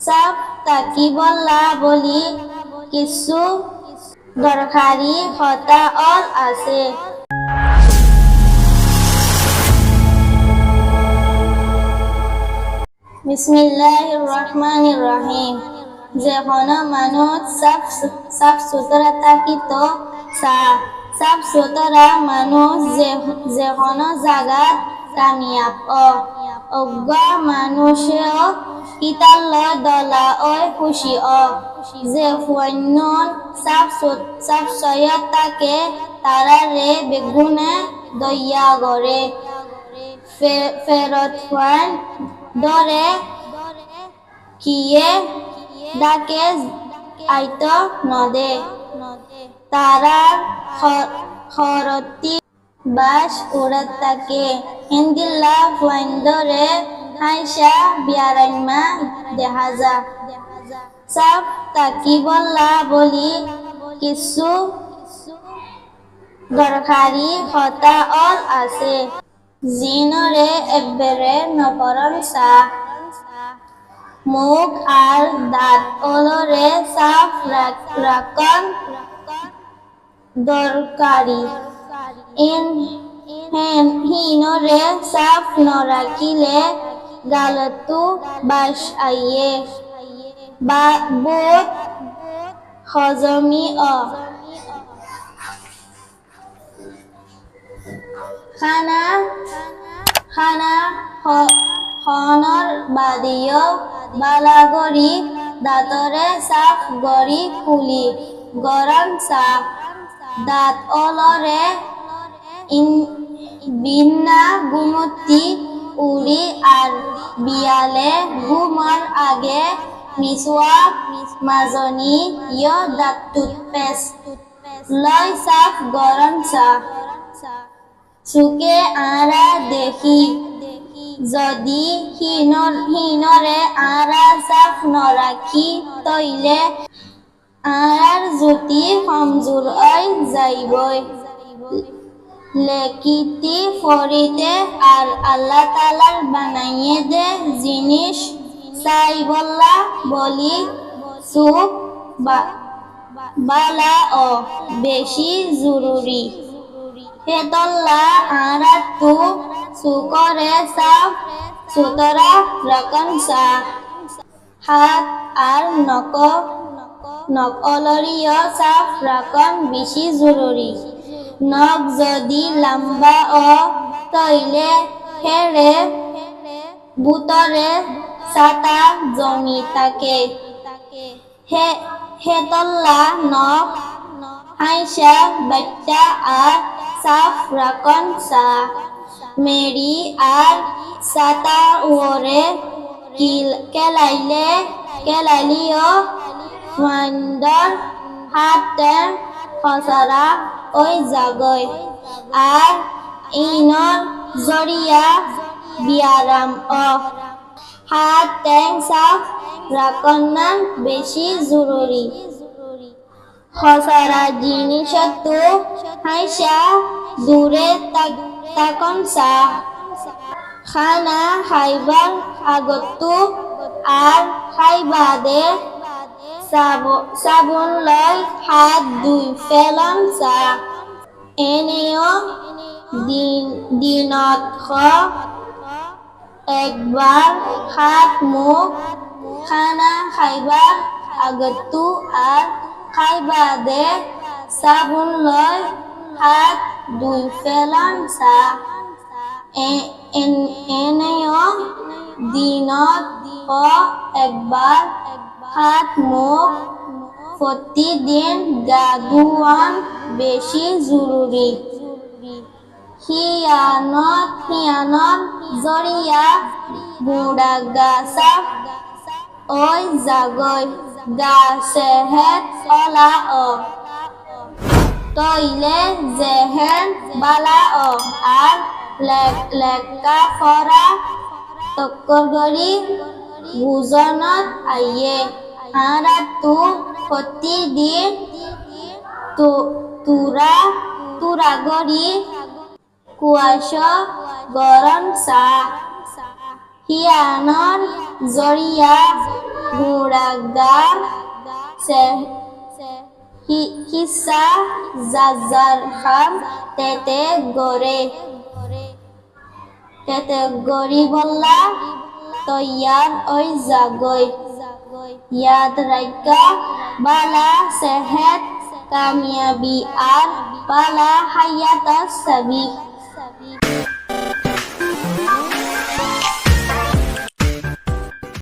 সাফ তাকিবল্লা বলি কিছু দরকারি কথা আছে। বিসমিল্লাহির রহমানির রহিম। যখন মানুষ সাফ সুতরা থাকিত সাফ সুতরা মানুষ যখন জাগাত কামিয়াব অজ্ঞ মানুষেও ইতাল্ল দলা খুশি যে ফুয়ান্নন সাফ সয়ত তাকে তারা রে বেগুনে দইয়া গড়ে ফেরত ফুয়ান দরে কিয়ে ডাকে আইত নদে তারা খরতি বাস উড়াত তাকে হিন্দিল্লা ফুয়াইন্দরে হাইসা বিয়ারাইমা দেখা যা। সাফ তাকিবল্লা বলি কিছু দরকারি কথা আছে। জিনরে একবারে নপরন মুখ আর দাঁত অলরে সাফ রাখন দরকারি। হিনরে সাফ নরাখিলে গালতু বাস আইয়ে বোধ হজমি খানা হনর বাদিও বালাগরি দাঁতরে সাফ গড়ি খুলি গরম সাফ দাঁত অলরে বিন্না গুমতি উড়ি আর বিয়ালে ঘুমর আগে মিসওয়াক মাজনি ইয় দাঁত টুথপেস্ট লয় সাফ গরম সাফ চুকে আরা দেখি যদি হিনরে আরা সাফ নরাখি তইলে আরার জ্যোতি কমজোর যাইবই লেকিতি ফরিতে আর আল্লাহ তাআলার বানাইয়ে দে জিনিস সাইবল্লা বলি সুখ বালা বেশি জরুরি। হেতল্লা আরা তু সুকরে সাফ সুতরা রাখন হাত আর নকলরিয় সাফ রাখন বেশি জরুরি। নখ যদি লম্বা তইলে হেরে বুতরে সাতা জমি থাকে হেতল্লা নখ হাইসা বাচ্চা আর সাফ রাখন মেরি আর সাতা ওরে কেলাইলিও ওয়ান্ডার হাতে খসরা জাগয় আর ইনর জরিয়া বিয়ারাম হাত ট্যাং সাফ রাখন বেশি জরুরি। খসরা জিনিসতো হাইসা দূরে তাকন খানা খাইবার আগতো আর খাইবাদে সাবুন লয় হাত দুই ফেলন এনেও দিনত একবার হাত মুখ খানা খাইবার আগতো আর খাইবাদে সাবুন লয় হাত দুই ফেলন এনেও দিনত একবার হাত মুখ প্রতিদিন গা ধোয়ান বেশি জরুরি। হিয়ানত জরিয়া বুড়া গা সাফ জাগয় গা সেহেত অলা তইলে জেহেন বালা আর লেকা ফরা তক্করগরি বুজনত আইয়ে আরা তু প্রতিদিন তুরা গরি কুয়াশা গরম hianor zoria huragar se hisa zazar ham tete gori bolla toyar oi jagoi yad raika bala sehat kamyabi ar bala hayatas sabi